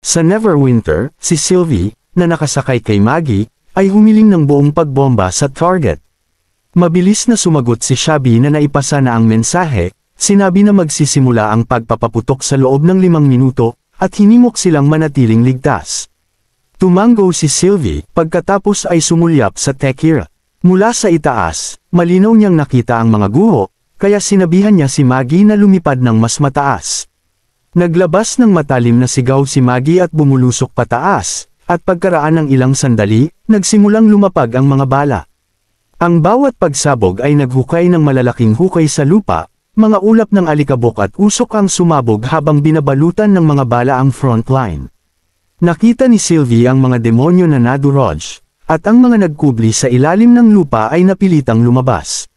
Sa Neverwinter, si Sylvie, na nakasakay kay Maggie, ay humiling ng buong pagbomba sa target. Mabilis na sumagot si Shabby na naipasa na ang mensahe, sinabi na magsisimula ang pagpapaputok sa loob ng 5 minuto, at hinimok silang manatiling ligtas. Tumango si Sylvie, pagkatapos ay sumulyap sa Tekira. Mula sa itaas, malinaw niyang nakita ang mga guho, kaya sinabihan niya si Maggie na lumipad ng mas mataas. Naglabas ng matalim na sigaw si Maggie at bumulusok pataas, at pagkaraan ng ilang sandali, nagsimulang lumapag ang mga bala. Ang bawat pagsabog ay naghukay ng malalaking hukay sa lupa, mga ulap ng alikabok at usok ang sumabog habang binabalutan ng mga bala ang front line. Nakita ni Sylvie ang mga demonyo na nadurog, at ang mga nagkubli sa ilalim ng lupa ay napilitang lumabas.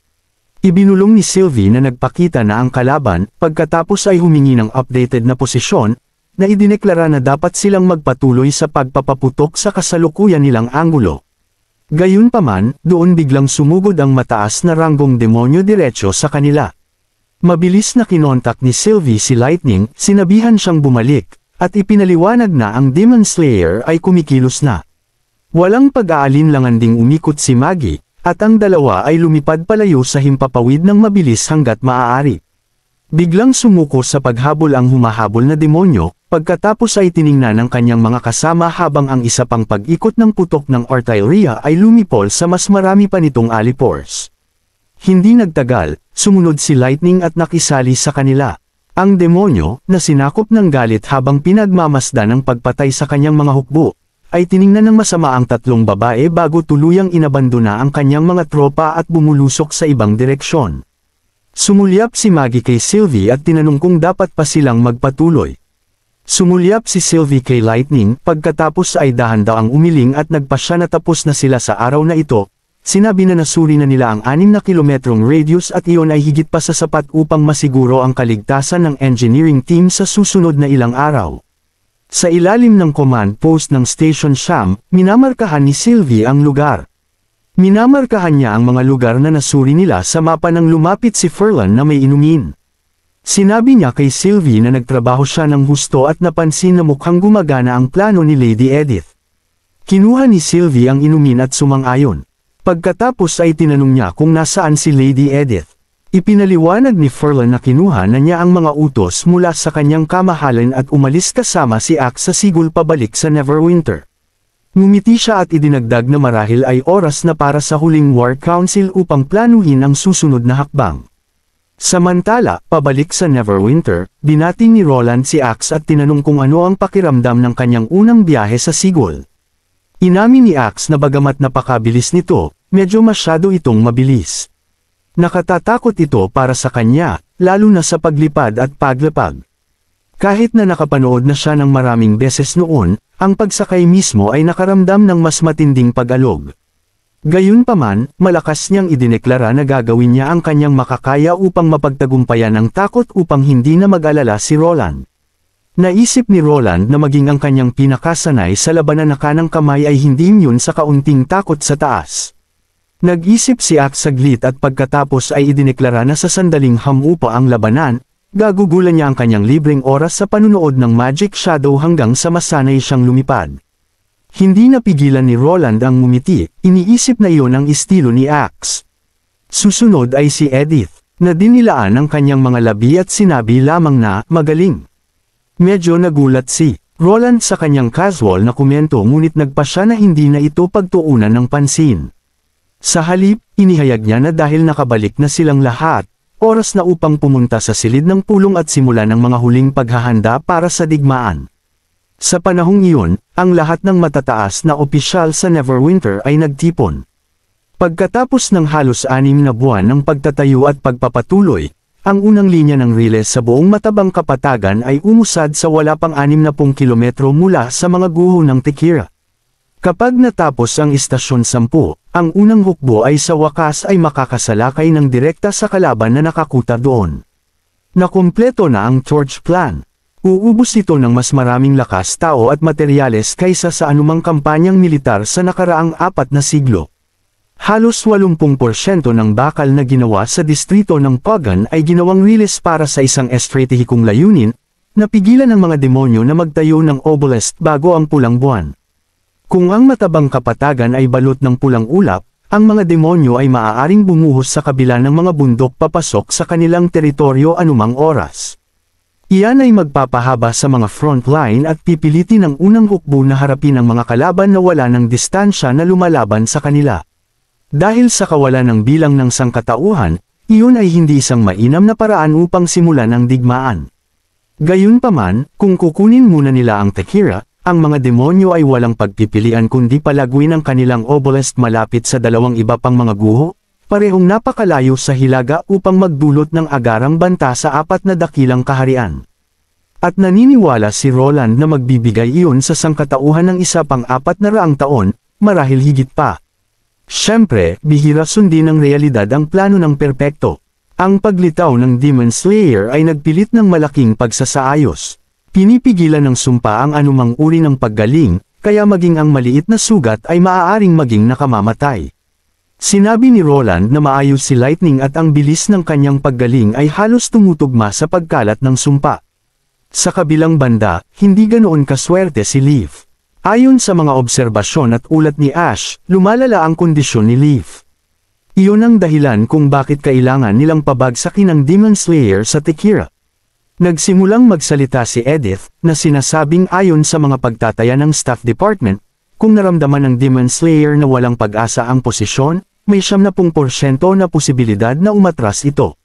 Ibinulong ni Sylvie na nagpakita na ang kalaban, pagkatapos ay humingi ng updated na posisyon, na idineklara na dapat silang magpatuloy sa pagpapaputok sa kasalukuyan nilang anggulo. Gayunpaman, doon biglang sumugod ang mataas na ranggong demonyo diretso sa kanila. Mabilis na kinontak ni Sylvie si Lightning, sinabihan siyang bumalik, at ipinaliwanag na ang Demon Slayer ay kumikilos na. Walang pag-aalinlangan ding umikot si Maggie, at ang dalawa ay lumipad palayo sa himpapawid ng mabilis hanggat maaari. Biglang sumuko sa paghabol ang humahabol na demonyo, pagkatapos ay tiningnan ng kanyang mga kasama habang ang isa pang pag-ikot ng putok ng artilleria ay lumipol sa mas marami pa nitong alipores. Hindi nagtagal, sumunod si Lightning at nakisali sa kanila. Ang demonyo, na sinakop ng galit habang pinagmamasdan ng pagpatay sa kanyang mga hukbo, ay tiningnan ng masama ang 3 babae bago tuluyang inabandona ang kanyang mga tropa at bumulusok sa ibang direksyon. Sumulyap si Maggie kay Sylvie at tinanong kung dapat pa silang magpatuloy. Sumulyap si Sylvie kay Lightning, pagkatapos ay dahan daw ang umiling at nagpasya na tapos na sila sa araw na ito. Sinabi na nasuri na nila ang 6 na kilometrong radius at iyon ay higit pa sa sapat upang masiguro ang kaligtasan ng engineering team sa susunod na ilang araw. Sa ilalim ng command post ng Station Sham, minamarkahan ni Sylvie ang lugar. Minamarkahan niya ang mga lugar na nasuri nila sa mapa nang lumapit si Furlan na may inumin. Sinabi niya kay Sylvie na nagtrabaho siya ng husto at napansin na mukhang gumagana ang plano ni Lady Edith. Kinuha ni Sylvie ang inumin at sumang-ayon. Pagkatapos ay tinanong niya kung nasaan si Lady Edith. Ipinaliwanag ni Furlan na kinuha na niya ang mga utos mula sa kanyang kamahalan at umalis kasama si Axe sa sigol pabalik sa Neverwinter. Ngumiti siya at idinagdag na marahil ay oras na para sa huling War Council upang planuhin ang susunod na hakbang. Samantala, pabalik sa Neverwinter, binati ni Roland si Axe at tinanong kung ano ang pakiramdam ng kanyang unang biyahe sa Sigol. Inamin ni Axe na bagamat napakabilis nito, medyo masyado itong mabilis. Nakatatakot ito para sa kanya, lalo na sa paglipad at paglapag. Kahit na nakapanood na siya ng maraming beses noon, ang pagsakay mismo ay nakaramdam ng mas matinding pag-alog. Gayunpaman, malakas niyang idineklara na gagawin niya ang kanyang makakaya upang mapagtagumpayan ang takot upang hindi na mag-alala si Roland. Naisip ni Roland na maging ang kanyang pinakasanay sa labanan na kanang kamay ay hindi immune sa kaunting takot sa taas. Nag-isip si Axe saglit at pagkatapos ay idineklara na sa sandaling hamupa ang labanan, gagugulan niya ang kanyang libreng oras sa panunood ng Magic Shadow hanggang sa masanay siyang lumipad. Hindi napigilan ni Roland ang ngumiti, iniisip na iyon ang estilo ni Axe. Susunod ay si Edith, na dinilaan ang kanyang mga labi at sinabi lamang na, magaling. Medyo nagulat si Roland sa kanyang casual na komento ngunit nagpa siya na hindi na ito pagtuunan ng pansin. Sa halip, inihayag niya na dahil nakabalik na silang lahat, oras na upang pumunta sa silid ng pulong at simulan ang mga huling paghahanda para sa digmaan. Sa panahong iyon, ang lahat ng matataas na opisyal sa Neverwinter ay nagtipon. Pagkatapos ng halos 6 na buwan ng pagtatayo at pagpapatuloy, ang unang linya ng riles sa buong matabang kapatagan ay umusad sa wala pang 60 kilometro mula sa mga guho ng Tekira. Kapag natapos ang istasyon 10, ang unang hukbo ay sa wakas ay makakasalakay ng direkta sa kalaban na nakakuta doon. Nakumpleto na ang Torch Plan. Uubos ito ng mas maraming lakas tao at materyales kaysa sa anumang kampanyang militar sa nakaraang 4 na siglo. Halos 80% ng bakal na ginawa sa distrito ng Pagan ay ginawang riles para sa isang estratehikong layunin, napigilan ang mga demonyo na magtayo ng obelisk bago ang pulang buwan. Kung ang matabang kapatagan ay balot ng pulang ulap, ang mga demonyo ay maaaring bumuhos sa kabila ng mga bundok papasok sa kanilang teritoryo anumang oras. Iyan ay magpapahaba sa mga front line at pipilitin ng unang hukbo na harapin ang mga kalaban na wala ng distansya na lumalaban sa kanila. Dahil sa kawalan ng bilang ng sangkatauhan, iyon ay hindi isang mainam na paraan upang simulan ang digmaan. Gayunpaman, kung kukunin muna nila ang Tekira, ang mga demonyo ay walang pagpipilian kundi palaguin ang kanilang obelisk malapit sa dalawang iba pang mga guho, parehong napakalayo sa hilaga upang magdulot ng agarang banta sa apat na dakilang kaharian. At naniniwala si Roland na magbibigay iyon sa sangkatauhan ng isa pang 400 taon, marahil higit pa. Siyempre, bihira sundin ng realidad ang plano ng perpekto. Ang paglitaw ng Demon Slayer ay nagpilit ng malaking pagsasaayos. Pinipigilan ng sumpa ang anumang uri ng paggaling, kaya maging ang maliit na sugat ay maaaring maging nakamamatay. Sinabi ni Roland na maayos si Lightning at ang bilis ng kanyang paggaling ay halos tumutugma sa pagkalat ng sumpa. Sa kabilang banda, hindi ganoon kaswerte si Leaf. Ayon sa mga obserbasyon at ulat ni Ash, lumalala ang kondisyon ni Leaf. Iyon ang dahilan kung bakit kailangan nilang pabagsakin ang Demon Slayer sa Tekira. Nagsimulang magsalita si Edith, na sinasabing ayon sa mga pagtataya ng staff department, kung naramdaman ng Demon Slayer na walang pag-asa ang posisyon, may 70% na posibilidad na umatras ito.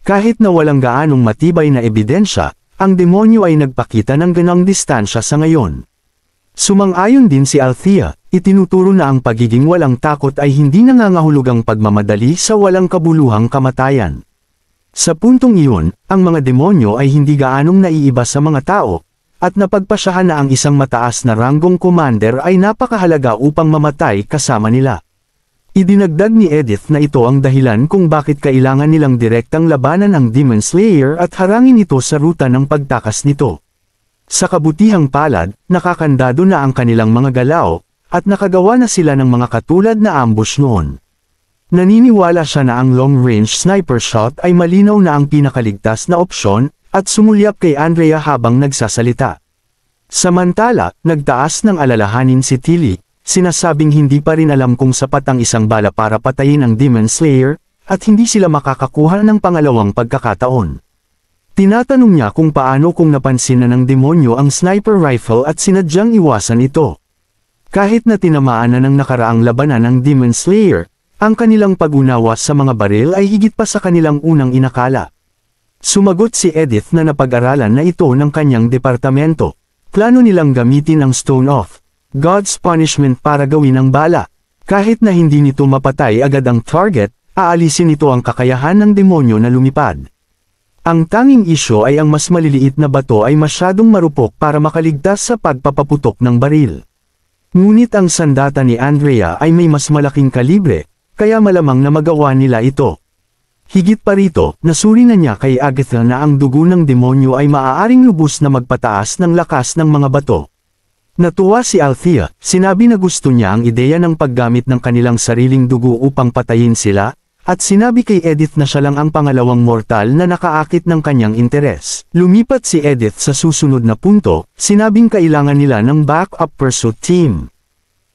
Kahit na walang gaanong matibay na ebidensya, ang demonyo ay nagpakita ng ganang distansya sa ngayon. Sumang-ayon din si Althea, itinuturo na ang pagiging walang takot ay hindi nangangahulugang pagmamadali sa walang kabuluhang kamatayan. Sa puntong iyon, ang mga demonyo ay hindi gaanong naiiba sa mga tao, at napagpasyahan na ang isang mataas na ranggong commander ay napakahalaga upang mamatay kasama nila. Idinagdag ni Edith na ito ang dahilan kung bakit kailangan nilang direktang labanan ang Demon Slayer at harangin ito sa ruta ng pagtakas nito. Sa kabutihang palad, nakakandado na ang kanilang mga galaw, at nakagawa na sila ng mga katulad na ambush noon. Naniniwala siya na ang long-range sniper shot ay malinaw na ang pinakaligtas na opsyon, at sumulyap kay Andrea habang nagsasalita. Samantala, nagtaas ng alalahanin si Tilly, sinasabing hindi pa rin alam kung sapat ang isang bala para patayin ang Demon Slayer, at hindi sila makakakuha ng pangalawang pagkakataon. Tinatanong niya kung paano kung napansin na ng demonyo ang sniper rifle at sinadyang iwasan ito. Kahit na tinamaan na ng nakaraang labanan ng Demon Slayer, ang kanilang pag-unawa sa mga baril ay higit pa sa kanilang unang inakala. Sumagot si Edith na napag-aralan na ito ng kanyang departamento. Plano nilang gamitin ang Stone of God's Punishment para gawin ang bala. Kahit na hindi nito mapatay agad ang target, aalisin nito ang kakayahan ng demonyo na lumipad. Ang tanging isyo ay ang mas maliliit na bato ay masyadong marupok para makaligtas sa pagpapaputok ng baril. Ngunit ang sandata ni Andrea ay may mas malaking kalibre, kaya malamang na magawa nila ito. Higit pa rito, nasuri na niya kay Agatha na ang dugo ng demonyo ay maaaring lubos na magpataas ng lakas ng mga bato. Natuwa si Althea, sinabi na gusto niya ang ideya ng paggamit ng kanilang sariling dugo upang patayin sila, at sinabi kay Edith na siya lang ang pangalawang mortal na nakaakit ng kanyang interes. Lumipat si Edith sa susunod na punto, sinabing kailangan nila ng backup pursuit team.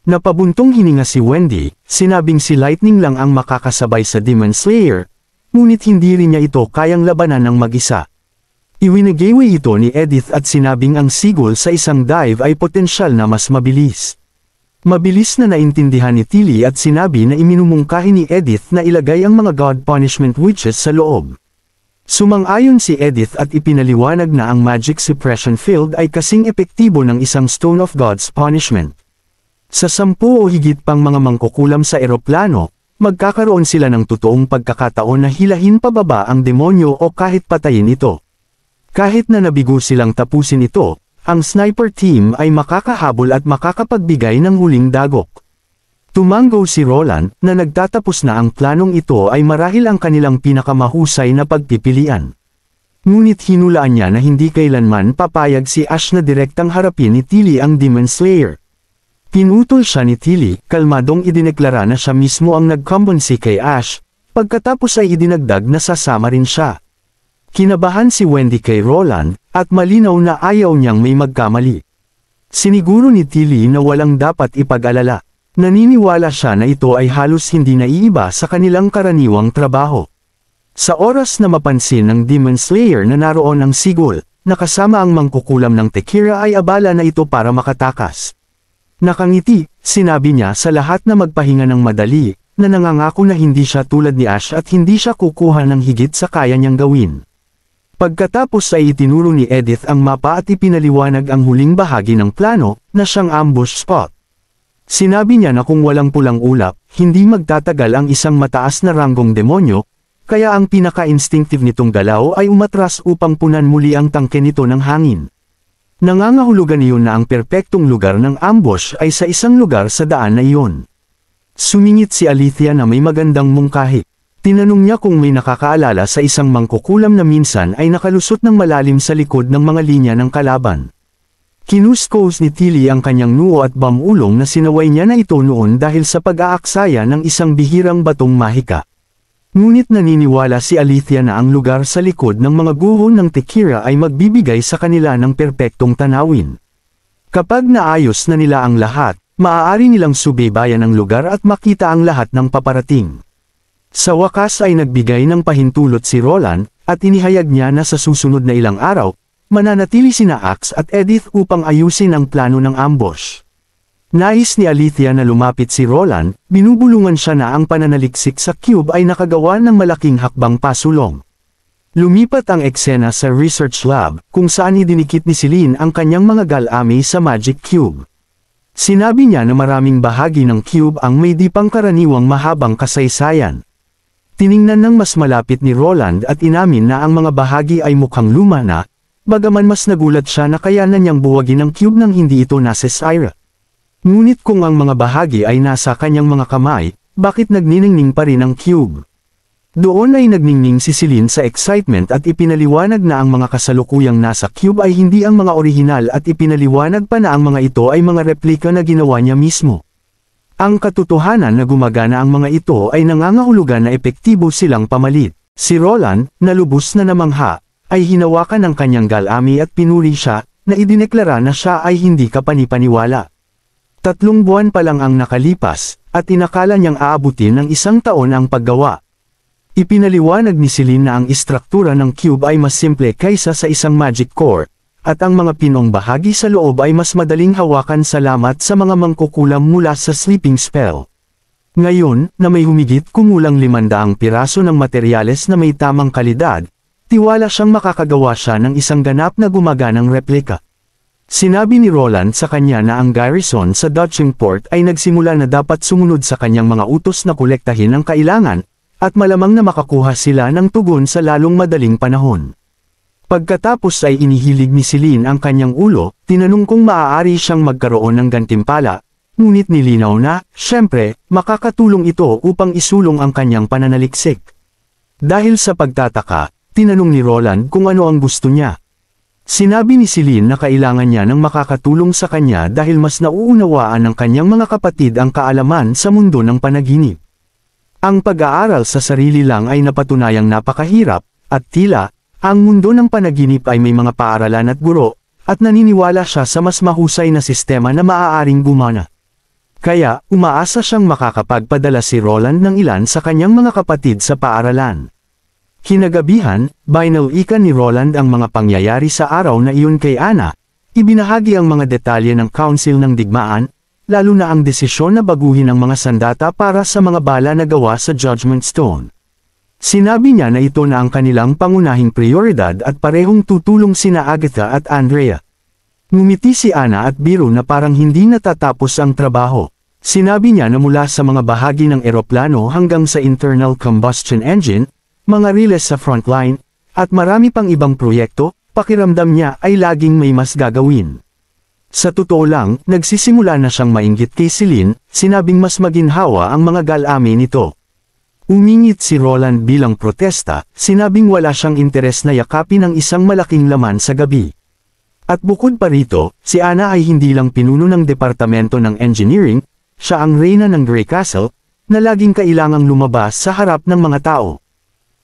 Napabuntong hininga si Wendy, sinabing si Lightning lang ang makakasabay sa Demon Slayer, ngunit hindi rin niya ito kayang labanan ng mag-isa. Iwinagayaway ito ni Edith at sinabing ang sigol sa isang dive ay potensyal na mas mabilis. Mabilis na naintindihan ni Tilly at sinabi na iminumungkahi ni Edith na ilagay ang mga God Punishment Witches sa loob. Sumang-ayon si Edith at ipinaliwanag na ang Magic Suppression Field ay kasing epektibo ng isang Stone of God's Punishment. Sa 10 o higit pang mga mangkukulam sa eroplano, magkakaroon sila ng totoong pagkakataon na hilahin pababa ang demonyo o kahit patayin ito. Kahit na nabigo silang tapusin ito, ang sniper team ay makakahabol at makakapagbigay ng huling dagok. Tumanggo si Roland na nagtatapos na ang planong ito ay marahil ang kanilang pinakamahusay na pagpipilian. Ngunit hinulaan niya na hindi kailanman papayag si Ash na direktang harapin ni Tilly ang Demon Slayer. Pinutol siya ni Tilly, kalmadong idineklara na siya mismo ang nagkumbonsi kay Ash, pagkatapos ay idinagdag na sasama rin siya. Kinabahan si Wendy kay Roland, at malinaw na ayaw niyang may magkamali. Siniguro ni Tilly na walang dapat ipag-alala. Naniniwala siya na ito ay halos hindi naiiba sa kanilang karaniwang trabaho. Sa oras na mapansin ng Demon Slayer na naroon ang Sigol, nakasama ang mangkukulam ng Tekira ay abala na ito para makatakas. Nakangiti, sinabi niya sa lahat na magpahinga ng madali, na nangangako na hindi siya tulad ni Ash at hindi siya kukuha ng higit sa kaya niyang gawin. Pagkatapos ay itinuro ni Edith ang mapa at ipinaliwanag ang huling bahagi ng plano, na siyang ambush spot. Sinabi niya na kung walang pulang ulap, hindi magtatagal ang isang mataas na ranggong demonyo, kaya ang pinaka-instinctive nitong galaw ay umatras upang punan muli ang tangke nito ng hangin. Nangangahulugan iyon na ang perpektong lugar ng ambush ay sa isang lugar sa daan na iyon. Sumingit si Alethea na may magandang mungkahi. Tinanong niya kung may nakakaalala sa isang mangkukulam na minsan ay nakalusot ng malalim sa likod ng mga linya ng kalaban. Kinuskos ni Tilly ang kanyang noo at bamulong na sinaway niya na ito noon dahil sa pag-aaksaya ng isang bihirang batong mahika. Ngunit naniniwala si Alethea na ang lugar sa likod ng mga guhon ng Tekira ay magbibigay sa kanila ng perpektong tanawin. Kapag naayos na nila ang lahat, maaari nilang subaybayan ang lugar at makita ang lahat ng paparating. Sa wakas ay nagbigay ng pahintulot si Roland, at inihayag niya na sa susunod na ilang araw, mananatili sina Axe at Edith upang ayusin ang plano ng ambush. Nais ni Alethea na lumapit si Roland, binubulungan siya na ang pananaliksik sa cube ay nakagawa ng malaking hakbang pasulong. Lumipat ang eksena sa research lab, kung saan idinikit ni Celine ang kanyang mga galami sa magic cube. Sinabi niya na maraming bahagi ng cube ang may di pangkaraniwang mahabang kasaysayan. Tiningnan ng mas malapit ni Roland at inamin na ang mga bahagi ay mukhang luma na, bagaman mas nagulat siya na kayanan niyang buwagin ang cube nang hindi ito nasisira. Ngunit kung ang mga bahagi ay nasa kanyang mga kamay, bakit nagniningning pa rin ang cube? Doon ay nagningning si Celine sa excitement at ipinaliwanag na ang mga kasalukuyang nasa cube ay hindi ang mga orihinal at ipinaliwanag pa na ang mga ito ay mga replika na ginawa niya mismo. Ang katotohanan na gumagana ang mga ito ay nangangahulugan na epektibo silang pamalit. Si Roland, na lubos na namangha, ay hinawakan ng kanyang galami at pinuri siya, na idineklara na siya ay hindi kapanipaniwala. 3 buwan pa lang ang nakalipas, at inakala niyang aabutin ng 1 taon ang paggawa. Ipinaliwanag ni Celine na ang istruktura ng cube ay mas simple kaysa sa isang magic core, at ang mga pinong bahagi sa loob ay mas madaling hawakan salamat sa mga mangkukulam mula sa sleeping spell. Ngayon, na may humigit kumulang 500 piraso ng materyales na may tamang kalidad, tiwala siyang makakagawa siya ng isang ganap na gumaganang replika. Sinabi ni Roland sa kanya na ang garrison sa Dutchingport ay nagsimula na dapat sumunod sa kanyang mga utos na kolektahin ang kailangan, at malamang na makakuha sila ng tugon sa lalong madaling panahon. Pagkatapos ay inihilig ni Celine ang kanyang ulo, tinanong kung maaari siyang magkaroon ng gantimpala, ngunit nilinaw na, syempre, makakatulong ito upang isulong ang kanyang pananaliksik. Dahil sa pagtataka, tinanong ni Roland kung ano ang gusto niya. Sinabi ni Celine na kailangan niya ng makakatulong sa kanya dahil mas nauunawaan ng kanyang mga kapatid ang kaalaman sa mundo ng panaginip. Ang pag-aaral sa sarili lang ay napatunayang napakahirap, at tila, ang mundo ng panaginip ay may mga paaralan at guro, at naniniwala siya sa mas mahusay na sistema na maaaring gumana. Kaya, umaasa siyang makakapagpadala si Roland ng ilan sa kanyang mga kapatid sa paaralan. Kinagabihan, binalikan ni Roland ang mga pangyayari sa araw na iyon kay Anna, ibinahagi ang mga detalye ng Council ng Digmaan, lalo na ang desisyon na baguhin ang mga sandata para sa mga bala na gawa sa Judgment Stone. Sinabi niya na ito na ang kanilang pangunahing prioridad at parehong tutulong sina Agatha at Andrea. Ngumiti si Anna at biro na parang hindi natatapos ang trabaho. Sinabi niya na mula sa mga bahagi ng eroplano hanggang sa internal combustion engine, mga riles sa frontline, at marami pang ibang proyekto, pakiramdam niya ay laging may mas gagawin. Sa totoo lang, nagsisimula na siyang mainggit kay Celine, sinabing mas maginhawa ang mga galami nito. Umingit si Roland bilang protesta, sinabing wala siyang interes na yakapin ang isang malaking laman sa gabi. At bukod pa rito, si Anna ay hindi lang pinuno ng Departamento ng Engineering, siya ang reyna ng Grey Castle, na laging kailangang lumabas sa harap ng mga tao.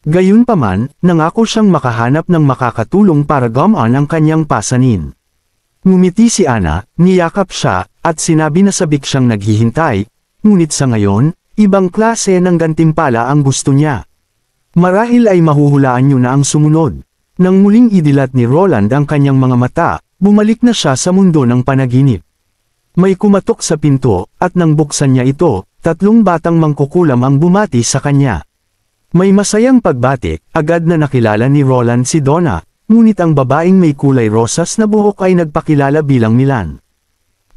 Gayunpaman, nangako siyang makahanap ng makakatulong para gumaan ang kanyang pasanin. Ngumiti si Ana, niyakap siya, at sinabi na sabik siyang naghihintay, ngunit sa ngayon, ibang klase ng gantimpala ang gusto niya. Marahil ay mahuhulaan niyo na ang sumunod. Nang muling idilat ni Roland ang kanyang mga mata, bumalik na siya sa mundo ng panaginip. May kumatok sa pinto, at nang buksan niya ito, 3 batang mangkukulam ang bumati sa kanya. May masayang pagbati, agad na nakilala ni Roland si Donna, ngunit ang babaeng may kulay rosas na buhok ay nagpakilala bilang Milan.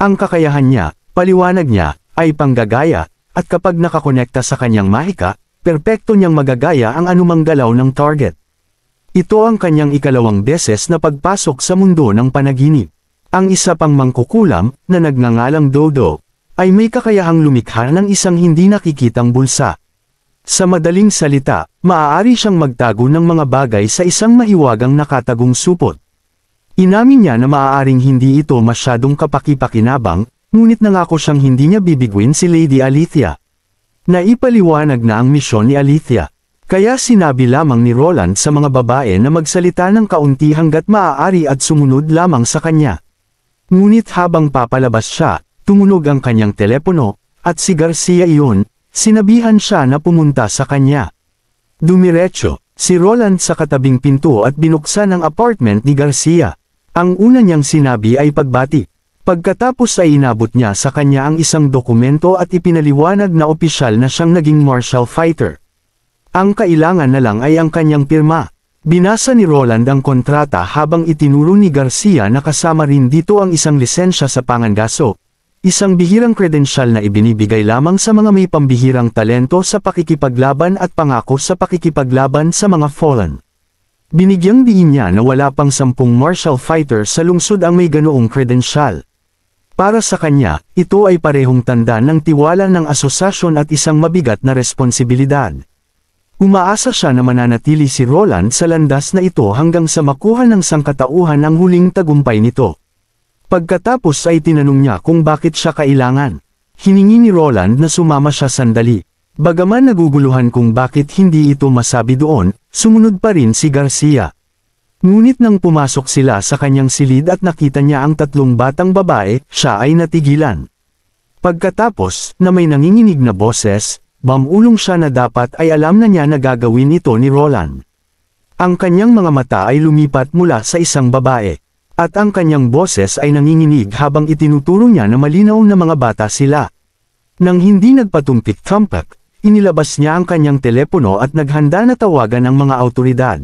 Ang kakayahan niya, paliwanag niya, ay panggagaya, at kapag nakakonekta sa kanyang mahika, perpekto niyang magagaya ang anumang galaw ng target. Ito ang kanyang ikalawang beses na pagpasok sa mundo ng panaginip. Ang isa pang mangkukulam, na nagngangalang Dodo, ay may kakayahang lumikha ng isang hindi nakikitang bulsa. Sa madaling salita, maaari siyang magtago ng mga bagay sa isang mahiwagang nakatagong supot. Inamin niya na maaaring hindi ito masyadong kapaki-pakinabang, ngunit nangako siyang hindi niya bibiguin si Lady Alethea. Naipaliwanag na ang misyon ni Alethea. Kaya sinabi lamang ni Roland sa mga babae na magsalita ng kaunti hanggat maaari at sumunod lamang sa kanya. Ngunit habang papalabas siya, tumunog ang kanyang telepono, at si Garcia iyon, sinabihan siya na pumunta sa kanya. Dumiretso, si Roland sa katabing pinto at binuksan ang apartment ni Garcia. Ang una niyang sinabi ay pagbati. Pagkatapos ay inabot niya sa kanya ang isang dokumento at ipinaliwanag na opisyal na siyang naging martial fighter. Ang kailangan na lang ay ang kanyang pirma. Binasa ni Roland ang kontrata habang itinuro ni Garcia na kasama rin dito ang isang lisensya sa pangangaso. Isang bihirang kredensyal na ibinibigay lamang sa mga may pambihirang talento sa pakikipaglaban at pangako sa pakikipaglaban sa mga fallen. Binigyang diin niya na wala pang 10 martial fighter sa lungsod ang may ganoong kredensyal. Para sa kanya, ito ay parehong tanda ng tiwala ng asosasyon at isang mabigat na responsibilidad. Umaasa siya na mananatili si Roland sa landas na ito hanggang sa makuha ng sangkatauhan ang huling tagumpay nito. Pagkatapos ay tinanong niya kung bakit siya kailangan. Hiningi ni Roland na sumama siya sandali. Bagaman naguguluhan kung bakit hindi ito masabi doon, sumunod pa rin si Garcia. Ngunit nang pumasok sila sa kanyang silid at nakita niya ang 3 batang babae, siya ay natigilan. Pagkatapos, na may nanginginig na boses, mamulong siya na dapat ay alam na niya na gagawin ito ni Roland. Ang kanyang mga mata ay lumipat mula sa isang babae. At ang kanyang boses ay nanginginig habang itinuturo niya na malinaw na mga bata sila. Nang hindi nagpatumpik-tumpak, inilabas niya ang kanyang telepono at naghanda na tawagan ang mga awtoridad.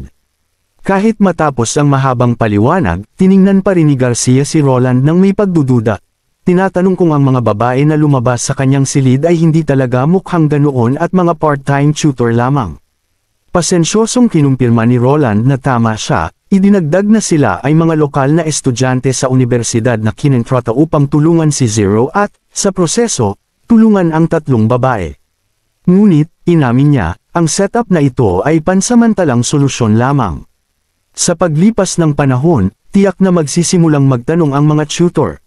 Kahit matapos ang mahabang paliwanag, tiningnan pa rin ni Garcia si Roland ng may pagdududa. Tinatanong kung ang mga babae na lumabas sa kanyang silid ay hindi talaga mukhang ganoon at mga part-time tutor lamang. Pasensyosong kinumpirma ni Roland na tama siya. Idinagdag na sila ay mga lokal na estudyante sa universidad na kinontrata upang tulungan si Zero at, sa proseso, tulungan ang 3 babae. Ngunit, inamin niya, ang setup na ito ay pansamantalang solusyon lamang. Sa paglipas ng panahon, tiyak na magsisimulang magtanong ang mga tutor.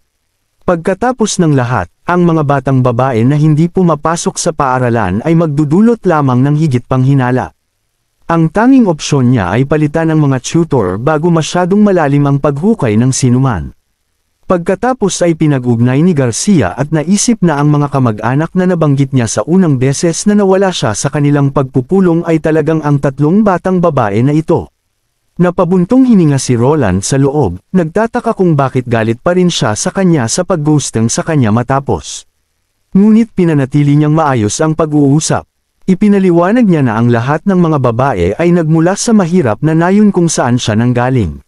Pagkatapos ng lahat, ang mga batang babae na hindi pumapasok sa paaralan ay magdudulot lamang ng higit pang hinala. Ang tanging opsyon niya ay palitan ang mga tutor bago masyadong malalim ang paghukay ng sinuman. Pagkatapos ay pinag-ugnay ni Garcia at naisip na ang mga kamag-anak na nabanggit niya sa unang beses na nawala siya sa kanilang pagpupulong ay talagang ang 3 batang babae na ito. Napabuntong hininga si Roland sa loob, nagtataka kung bakit galit pa rin siya sa kanya sa pag-ghosting sa kanya matapos. Ngunit pinanatili niyang maayos ang pag-uusap. Ipinaliwanag niya na ang lahat ng mga babae ay nagmula sa mahirap na nayon kung saan siya nanggaling.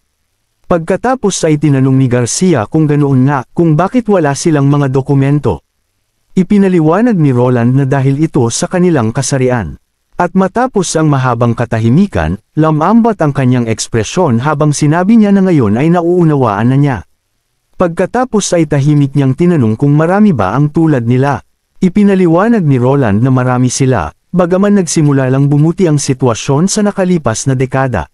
Pagkatapos ay tinanong ni Garcia kung ganoon nga, kung bakit wala silang mga dokumento. Ipinaliwanag ni Roland na dahil ito sa kanilang kasarian. At matapos ang mahabang katahimikan, lamambat ang kanyang ekspresyon habang sinabi niya na ngayon ay nauunawaan na niya. Pagkatapos ay tahimik niyang tinanong kung marami ba ang tulad nila. Ipinaliwanag ni Roland na marami sila. Bagaman nagsimula lang bumuti ang sitwasyon sa nakalipas na dekada.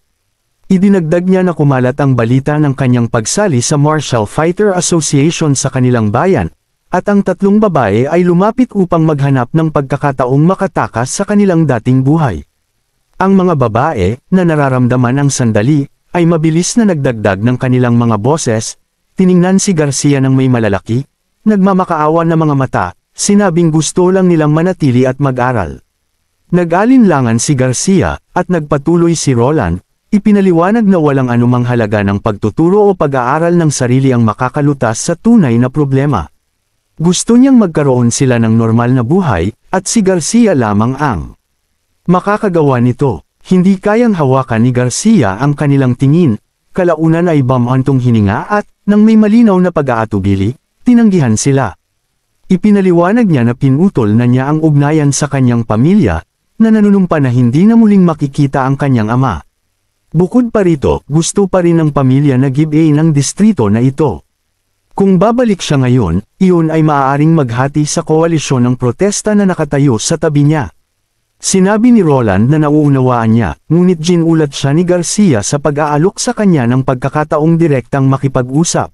Idinagdag niya na kumalat ang balita ng kanyang pagsali sa Martial Fighter Association sa kanilang bayan, at ang 3 babae ay lumapit upang maghanap ng pagkakataong makatakas sa kanilang dating buhay. Ang mga babae, na nararamdaman ang sandali, ay mabilis na nagdagdag ng kanilang mga boses. Tiningnan si Garcia ng may malalaki, nagmamakaawa na mga mata, sinabing gusto lang nilang manatili at mag-aral. Nag-alinlangan si Garcia, at nagpatuloy si Roland, ipinaliwanag na walang anumang halaga ng pagtuturo o pag-aaral ng sarili ang makakalutas sa tunay na problema. Gusto niyang magkaroon sila ng normal na buhay, at si Garcia lamang ang makakagawa nito. Hindi kayang hawakan ni Garcia ang kanilang tingin, kalaunan ay bamantong hininga at, nang may malinaw na pag-aatubili, tinanggihan sila. Ipinaliwanag niya na pinutol na niya ang ugnayan sa kanyang pamilya, na nanunumpa na hindi na muling makikita ang kanyang ama. Bukod pa rito, gusto pa rin ng pamilya na give-in ng distrito na ito. Kung babalik siya ngayon, iyon ay maaaring maghati sa koalisyon ng protesta na nakatayo sa tabi niya. Sinabi ni Roland na nauunawaan niya, ngunit ginulat siya ni Garcia sa pag-aalok sa kanya ng pagkakataong direktang makipag-usap.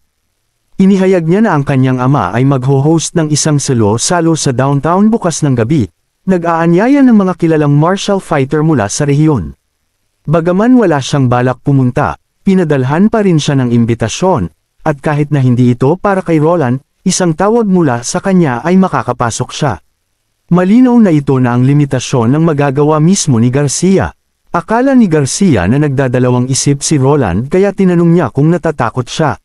Inihayag niya na ang kanyang ama ay magho-host ng isang salo-salo sa downtown bukas ng gabi, nag-aanyaya ng mga kilalang martial fighter mula sa rehiyon. Bagaman wala siyang balak pumunta, pinadalhan pa rin siya ng imbitasyon, at kahit na hindi ito para kay Roland, isang tawag mula sa kanya ay makakapasok siya. Malinaw na ito na ang limitasyon ng magagawa mismo ni Garcia. Akala ni Garcia na nagdadalawang isip si Roland kaya tinanong niya kung natatakot siya.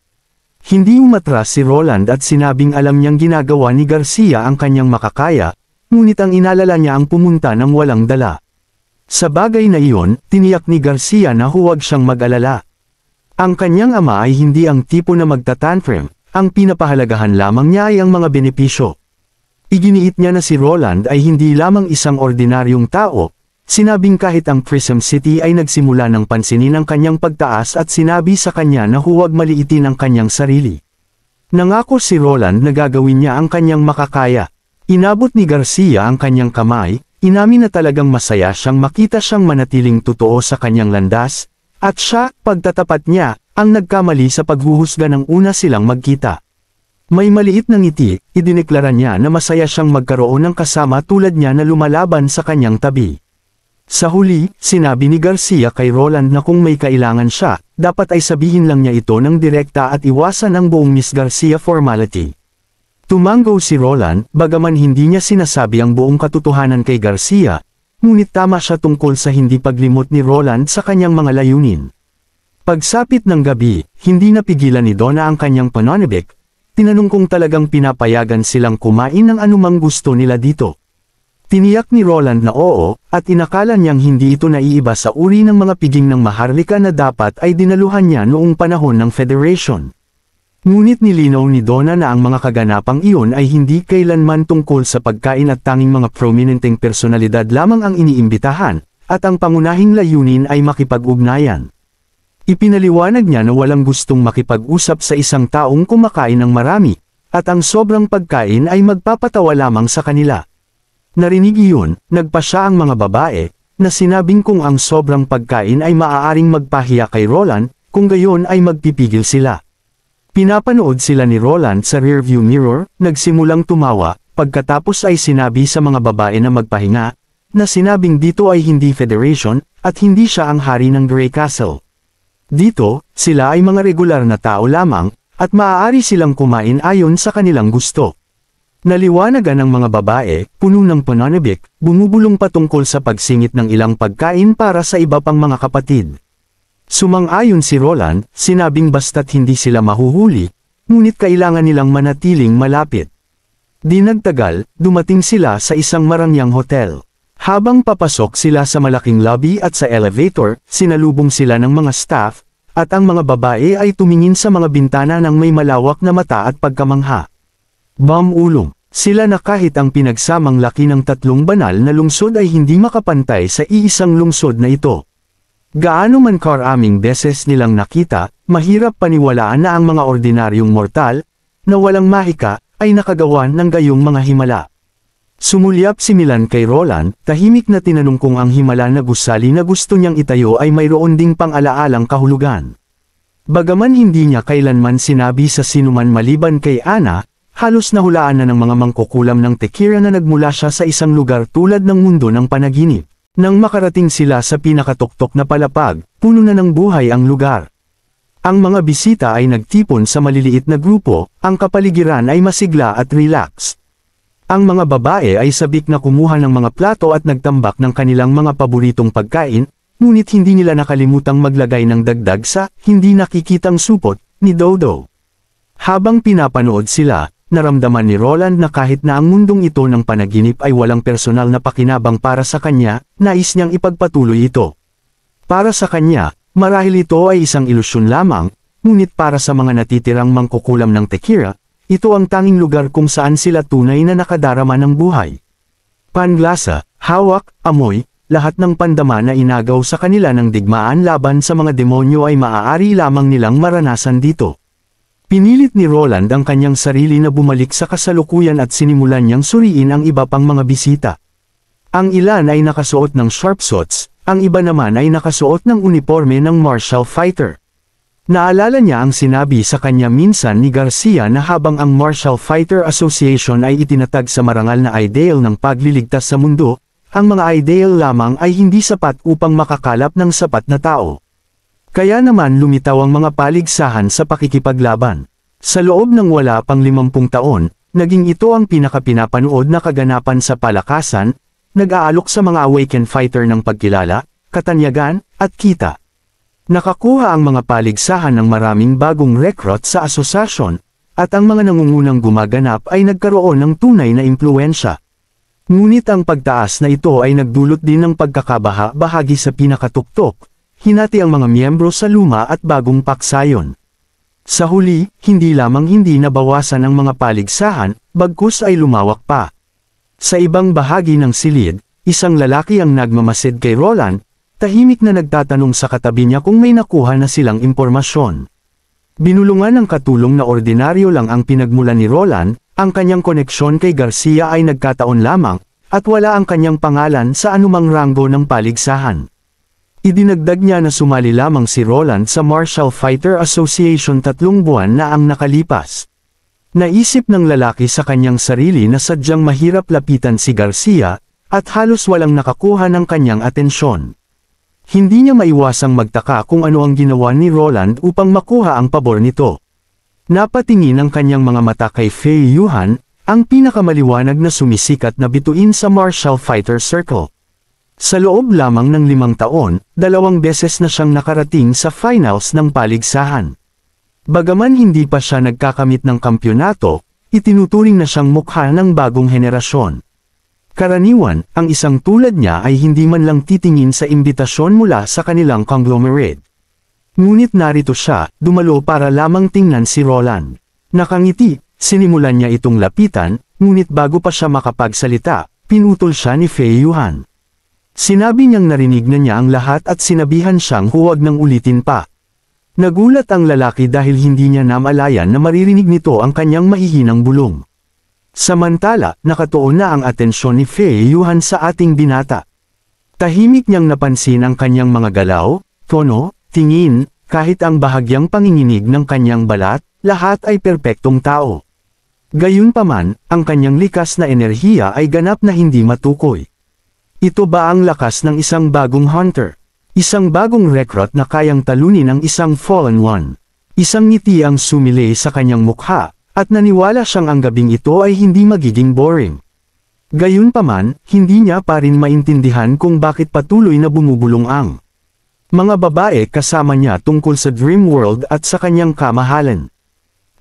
Hindi umatras si Roland at sinabing alam niyang ginagawa ni Garcia ang kanyang makakaya, ngunit ang inalala niya ang pumunta ng walang dala. Sa bagay na iyon, tiniyak ni Garcia na huwag siyang mag-alala. Ang kanyang ama ay hindi ang tipo na magtatantrum, ang pinapahalagahan lamang niya ay ang mga benepisyo. Iginiit niya na si Roland ay hindi lamang isang ordinaryong tao, sinabing kahit ang Prism City ay nagsimula ng pansinin ang kanyang pagtaas at sinabi sa kanya na huwag maliitin ang kanyang sarili. Nangako si Roland na gagawin niya ang kanyang makakaya. Inabot ni Garcia ang kanyang kamay, inamin na talagang masaya siyang makita siyang manatiling totoo sa kanyang landas, at siya, pagtatapat niya, ang nagkamali sa paghuhusga ng una silang magkita. May maliit na ngiti, idineklara niya na masaya siyang magkaroon ng kasama tulad niya na lumalaban sa kanyang tabi. Sa huli, sinabi ni Garcia kay Roland na kung may kailangan siya, dapat ay sabihin lang niya ito ng direkta at iwasan ang buong Miss Garcia formality. Tumango si Roland, bagaman hindi niya sinasabi ang buong katotohanan kay Garcia, ngunit tama siya tungkol sa hindi paglimot ni Roland sa kanyang mga layunin. Pagsapit ng gabi, hindi napigilan ni Donna ang kanyang pananabik. Tinanong kung talagang pinapayagan silang kumain ng anumang gusto nila dito. Tiniyak ni Roland na oo, at inakala niyang hindi ito naiiba sa uri ng mga piging ng maharlika na dapat ay dinaluhan niya noong panahon ng Federation. Ngunit nilinaw ni Donna na ang mga kaganapang iyon ay hindi kailanman tungkol sa pagkain at tanging mga prominenteng personalidad lamang ang iniimbitahan, at ang pangunahing layunin ay makipag-ugnayan. Ipinaliwanag niya na walang gustong makipag-usap sa isang taong kumakain ng marami, at ang sobrang pagkain ay magpapatawa lamang sa kanila. Narinig iyon, nagpa siya ang mga babae, na sinabing kung ang sobrang pagkain ay maaaring magpahiya kay Roland, kung gayon ay magpipigil sila. Pinapanood sila ni Roland sa rearview mirror, nagsimulang tumawa, pagkatapos ay sinabi sa mga babae na magpahinga, na sinabing dito ay hindi Federation, at hindi siya ang hari ng Grey Castle. Dito, sila ay mga regular na tao lamang, at maaari silang kumain ayon sa kanilang gusto. Naliwanagan ng mga babae, puno ng pananabik, bumubulong patungkol sa pagsingit ng ilang pagkain para sa iba pang mga kapatid. Sumang-ayon si Roland, sinabing basta't hindi sila mahuhuli, ngunit kailangan nilang manatiling malapit. Di nagtagal, dumating sila sa isang marangyang hotel. Habang papasok sila sa malaking lobby at sa elevator, sinalubong sila ng mga staff, at ang mga babae ay tumingin sa mga bintana ng may malawak na mata at pagkamangha. Bam-ulong, sila na kahit ang pinagsamang laki ng tatlong banal na lungsod ay hindi makapantay sa iisang lungsod na ito. Gaano man karaming beses nilang nakita, mahirap paniwalaan na ang mga ordinaryong mortal, na walang mahika, ay nakagawa ng gayong mga himala. Sumulyap si Milan kay Roland, tahimik na tinanong kung ang himala na gusali na gusto niyang itayo ay mayroon ding pang-alaalang kahulugan. Bagaman hindi niya kailanman sinabi sa sinuman maliban kay Ana, halos nahulaan na ng mga mangkukulam ng tekira na nagmula siya sa isang lugar tulad ng mundo ng panaginip. Nang makarating sila sa pinakatuktok na palapag, puno na ng buhay ang lugar. Ang mga bisita ay nagtipon sa maliliit na grupo, ang kapaligiran ay masigla at relax. Ang mga babae ay sabik na kumuha ng mga plato at nagtambak ng kanilang mga paboritong pagkain, ngunit hindi nila nakalimutang maglagay ng dagdag sa hindi nakikitang supot ni Dodo. Habang pinapanood sila, naramdaman ni Roland na kahit na ang mundong ito ng panaginip ay walang personal na pakinabang para sa kanya, nais niyang ipagpatuloy ito. Para sa kanya, marahil ito ay isang ilusyon lamang, ngunit para sa mga natitirang mangkukulam ng Tekira, ito ang tanging lugar kung saan sila tunay na nakadarama ng buhay. Panglasa, hawak, amoy, lahat ng pandama na inagaw sa kanila ng digmaan laban sa mga demonyo ay maaari lamang nilang maranasan dito. Pinilit ni Roland ang kanyang sarili na bumalik sa kasalukuyan at sinimulan niyang suriin ang iba pang mga bisita. Ang ilan ay nakasuot ng sharpsuits, ang iba naman ay nakasuot ng uniforme ng martial fighter. Naalala niya ang sinabi sa kanya minsan ni Garcia na habang ang Martial Fighter Association ay itinatag sa marangal na ideal ng pagliligtas sa mundo, ang mga ideal lamang ay hindi sapat upang makakalap ng sapat na tao. Kaya naman lumitaw ang mga paligsahan sa pakikipaglaban. Sa loob ng wala pang 50 taon, naging ito ang pinakapinapanood na kaganapan sa palakasan, nag-aalok sa mga awakened fighter ng pagkilala, katanyagan, at kita. Nakakuha ang mga paligsahan ng maraming bagong recruit sa asosasyon, at ang mga nangungunang gumaganap ay nagkaroon ng tunay na impluwensya. Ngunit ang pagtaas na ito ay nagdulot din ng pagkakabaha-bahagi sa pinakatuktok, hinati ang mga miyembro sa luma at bagong paksayon. Sa huli, hindi lamang hindi nabawasan ang mga paligsahan, bagkus ay lumawak pa. Sa ibang bahagi ng silid, isang lalaki ang nagmamasid kay Roland, tahimik na nagtatanong sa katabi niya kung may nakuha na silang impormasyon. Binulungan ng katulong na ordinaryo lang ang pinagmulan ni Roland, ang kanyang koneksyon kay Garcia ay nagkataon lamang, at wala ang kanyang pangalan sa anumang ranggo ng paligsahan. Idinagdag niya na sumali lamang si Roland sa Martial Fighter Association 3 buwan na ang nakalipas. Naisip ng lalaki sa kanyang sarili na sadyang mahirap lapitan si Garcia, at halos walang nakakuha ng kanyang atensyon. Hindi niya maiwasang magtaka kung ano ang ginawa ni Roland upang makuha ang pabor nito. Napatingin ang kanyang mga mata kay Fei Yuhan, ang pinakamaliwanag na sumisikat na bituin sa Martial Fighter Circle. Sa loob lamang ng 5 taon, 2 beses na siyang nakarating sa finals ng paligsahan. Bagaman hindi pa siya nagkakamit ng kampyonato, itinuturing na siyang mukha ng bagong henerasyon. Karaniwan, ang isang tulad niya ay hindi man lang titingin sa imbitasyon mula sa kanilang conglomerate. Ngunit narito siya, dumalo para lamang tingnan si Roland. Nakangiti, sinimulan niya itong lapitan, ngunit bago pa siya makapagsalita, pinutol siya ni Fei Yuhan. Sinabi niyang narinig na niya ang lahat at sinabihan siyang huwag nang ulitin pa. Nagulat ang lalaki dahil hindi niya namalayan na maririnig nito ang kanyang mahihinang bulong. Samantala, nakatuon na ang atensyon ni Fei Yuhan sa ating binata. Tahimik niyang napansin ang kanyang mga galaw, tono, tingin, kahit ang bahagyang panginginig ng kanyang balat, lahat ay perpektong tao. Gayunpaman, ang kanyang likas na enerhiya ay ganap na hindi matukoy. Ito ba ang lakas ng isang bagong hunter? Isang bagong recruit na kayang talunin ang isang fallen one. Isang ngiti ang sumilay sa kanyang mukha, at naniwala siyang ang gabing ito ay hindi magiging boring. Gayunpaman, hindi niya pa rin maintindihan kung bakit patuloy na bumubulong ang mga babae kasama niya tungkol sa Dream World at sa kanyang kamahalan.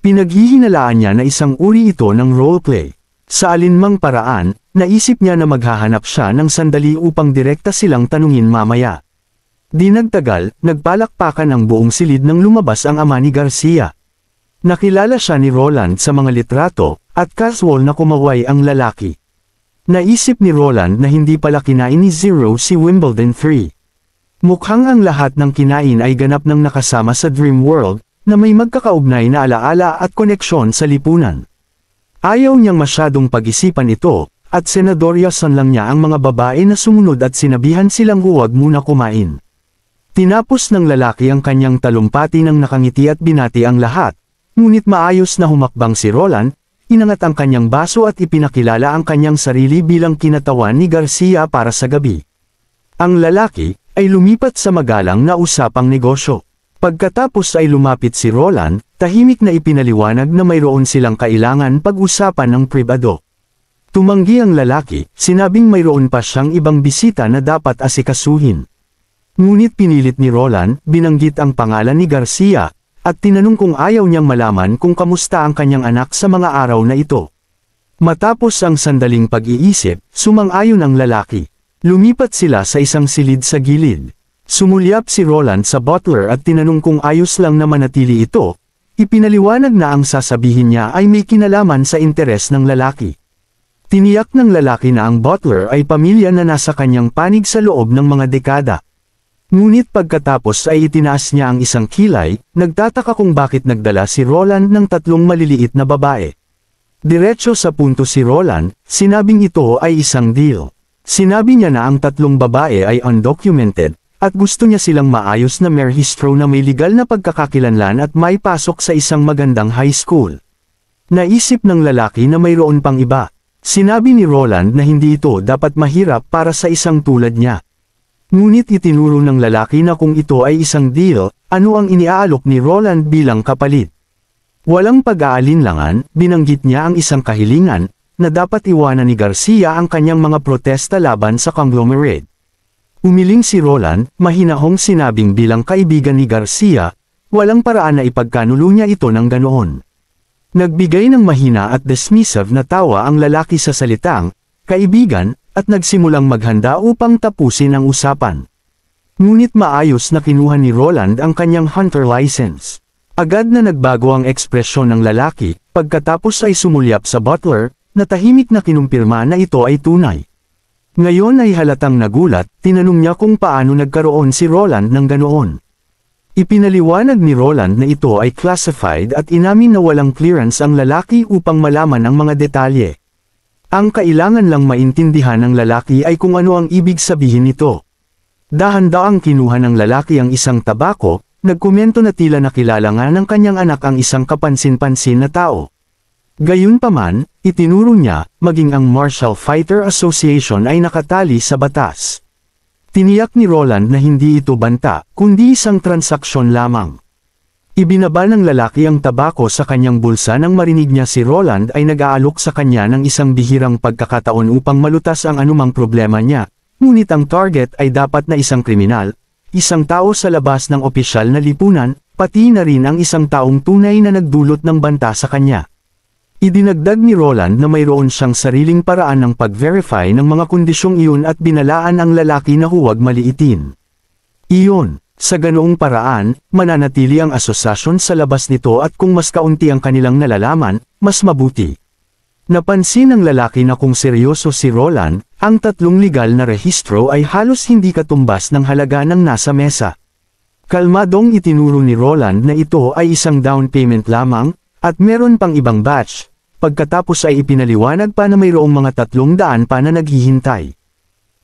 Pinaghihinalaan niya na isang uri ito ng roleplay. Sa alinmang paraan, naisip niya na maghahanap siya ng sandali upang direkta silang tanungin mamaya. Di nagtagal, nagpalakpakan ang buong silid nang lumabas ang ama ni Garcia. Nakilala siya ni Roland sa mga litrato, at casual na kumaway ang lalaki. Naisip ni Roland na hindi pala kinain ni Zero si Wimbledon 3. Mukhang ang lahat ng kinain ay ganap ng nakasama sa Dream World, na may magkakaugnay na alaala at koneksyon sa lipunan. Ayaw niyang masyadong pag-isipan ito, at senadoryasan lang niya ang mga babae na sumunod at sinabihan silang huwag muna kumain. Tinapos ng lalaki ang kanyang talumpati ng nakangiti at binati ang lahat, ngunit maayos na humakbang si Roland, inangat ang kanyang baso at ipinakilala ang kanyang sarili bilang kinatawan ni Garcia para sa gabi. Ang lalaki ay lumipat sa magalang na usapang negosyo. Pagkatapos ay lumapit si Roland, tahimik na ipinaliwanag na mayroon silang kailangan pag-usapan ng pribado. Tumanggi ang lalaki, sinabing mayroon pa siyang ibang bisita na dapat asikasuhin. Ngunit pinilit ni Roland, binanggit ang pangalan ni Garcia, at tinanong kung ayaw niyang malaman kung kamusta ang kanyang anak sa mga araw na ito. Matapos ang sandaling pag-iisip, sumang-ayon ang lalaki. Lumipat sila sa isang silid sa gilid. Sumulyap si Roland sa butler at tinanong kung ayos lang na manatili ito. Ipinaliwanag na ang sasabihin niya ay may kinalaman sa interes ng lalaki. Tiniyak ng lalaki na ang butler ay pamilya na nasa kanyang panig sa loob ng mga dekada. Ngunit pagkatapos ay itinaas niya ang isang kilay, nagtataka kung bakit nagdala si Roland ng 3 maliliit na babae. Diretso sa punto si Roland, sinabing ito ay isang deal. Sinabi niya na ang 3 babae ay undocumented, at gusto niya silang maayos na merhistro na may legal na pagkakakilanlan at may pasok sa isang magandang high school. Naisip ng lalaki na mayroon pang iba. Sinabi ni Roland na hindi ito dapat mahirap para sa isang tulad niya. Ngunit itinuro ng lalaki na kung ito ay isang deal, ano ang iniaalok ni Roland bilang kapalit. Walang pag-aalinlangan, binanggit niya ang isang kahilingan, na dapat iwanan ni Garcia ang kanyang mga protesta laban sa conglomerate. Umiling si Roland, mahinahong sinabing bilang kaibigan ni Garcia, walang paraan na ipagkanulo niya ito ng ganoon. Nagbigay ng mahina at dismissive na tawa ang lalaki sa salitang, kaibigan, at nagsimulang maghanda upang tapusin ang usapan. Ngunit maayos na kinuha ni Roland ang kanyang hunter license. Agad na nagbago ang ekspresyon ng lalaki, pagkatapos ay sumulyap sa butler, na tahimik na kinumpirma na ito ay tunay. Ngayon ay halatang nagulat, tinanong niya kung paano nagkaroon si Roland ng ganoon. Ipinaliwanag ni Roland na ito ay classified at inamin na walang clearance ang lalaki upang malaman ang mga detalye. Ang kailangan lang maintindihan ng lalaki ay kung ano ang ibig sabihin nito. Dahan-daang kinuha ng lalaki ang isang tabako, nagkomento na tila nakilala nga ng kanyang anak ang isang kapansin-pansin na tao. Gayunpaman, itinuro niya, maging ang Martial Fighter Association ay nakatali sa batas. Tiniyak ni Roland na hindi ito banta, kundi isang transaksyon lamang. Ibinaba ng lalaki ang tabako sa kanyang bulsa nang marinig niya si Roland ay nag-aalok sa kanya ng isang bihirang pagkakataon upang malutas ang anumang problema niya, ngunit ang target ay dapat na isang kriminal, isang tao sa labas ng opisyal na lipunan, pati na rin ang isang taong tunay na nagdulot ng banta sa kanya. Idinagdag ni Roland na mayroon siyang sariling paraan ng pag-verify ng mga kondisyong iyon at binalaan ang lalaki na huwag maliitin. Iyon, sa ganoong paraan, mananatili ang asosasyon sa labas nito at kung mas kaunti ang kanilang nalalaman, mas mabuti. Napansin ng lalaki na kung seryoso si Roland, ang 3 legal na rehistro ay halos hindi katumbas ng halaga ng nasa mesa. Kalmadong itinuro ni Roland na ito ay isang down payment lamang, at meron pang ibang batch, pagkatapos ay ipinaliwanag pa na mayroong mga 300 pa na naghihintay.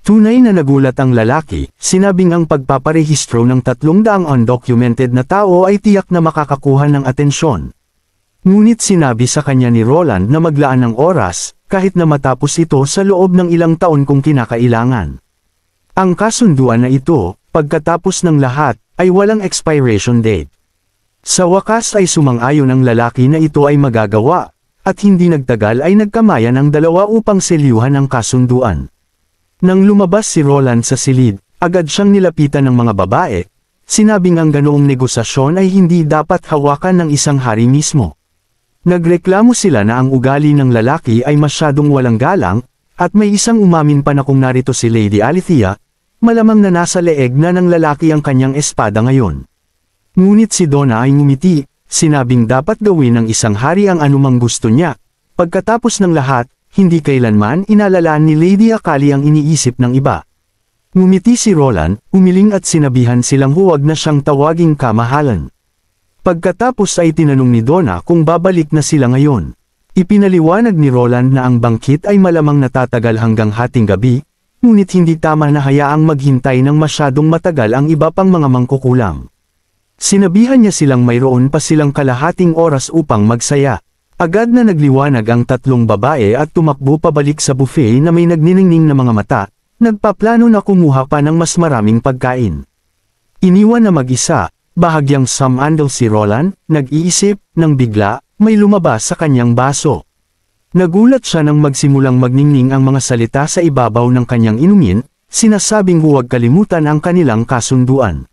Tunay na nagulat ang lalaki, sinabing ang pagpaparehistro ng 300 undocumented na tao ay tiyak na makakakuha ng atensyon. Ngunit sinabi sa kanya ni Roland na maglaan ng oras, kahit na matapos ito sa loob ng ilang taon kung kinakailangan. Ang kasunduan na ito, pagkatapos ng lahat, ay walang expiration date. Sa wakas ay sumang-ayon ang lalaki na ito ay magagawa, at hindi nagtagal ay nagkamayan ang dalawa upang selyuhan ang kasunduan. Nang lumabas si Roland sa silid, agad siyang nilapitan ng mga babae, sinabing ang ganoong negosasyon ay hindi dapat hawakan ng isang hari mismo. Nagreklamo sila na ang ugali ng lalaki ay masyadong walang galang, at may isang umamin pa na kung narito si Lady Alethea, malamang na nasa leeg na ng lalaki ang kanyang espada ngayon. Ngunit si Donna ay ngumiti, sinabing dapat gawin ng isang hari ang anumang gusto niya. Pagkatapos ng lahat, hindi kailanman inalalaan ni Lady Akali ang iniisip ng iba. Ngumiti si Roland, umiling at sinabihan silang huwag na siyang tawaging kamahalan. Pagkatapos ay tinanong ni Donna kung babalik na sila ngayon. Ipinaliwanag ni Roland na ang bangkit ay malamang natatagal hanggang hating gabi, ngunit hindi tama na hayaang maghintay ng masyadong matagal ang iba pang mga mangkukulam. Sinabihan niya silang mayroon pa silang kalahating oras upang magsaya. Agad na nagliwanag ang 3 babae at tumakbo pabalik sa buffet na may nagniningning na mga mata, Nagpaplano na kumuha pa ng mas maraming pagkain. Iniwan na mag-isa, bahagyang sumandal si Roland, nag-iisip, nang bigla, may lumabas sa kanyang baso. Nagulat siya nang magsimulang magningning ang mga salita sa ibabaw ng kanyang inumin, sinasabing huwag kalimutan ang kanilang kasunduan.